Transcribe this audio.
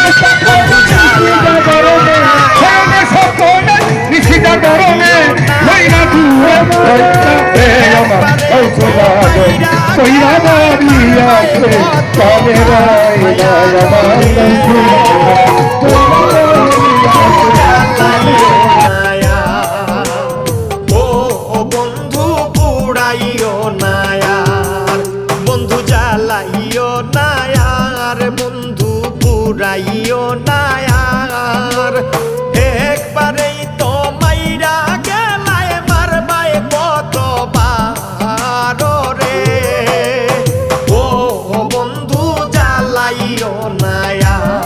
বন্ধু জ্বালাইও নিশিটা গরমে লইনা দূরে আমার ঔষধা কইরা বাড়িয়াছে তবে আমার বন্ধু পুড়াইও নায়ার বন্ধু জ্বালাইও নায়ার বন্ধু পুড়াইও নায়ার একবারেই তো মাইরা গেলায় মারবায় কতবার রে ও বন্ধু জ্বালাইও নায়ার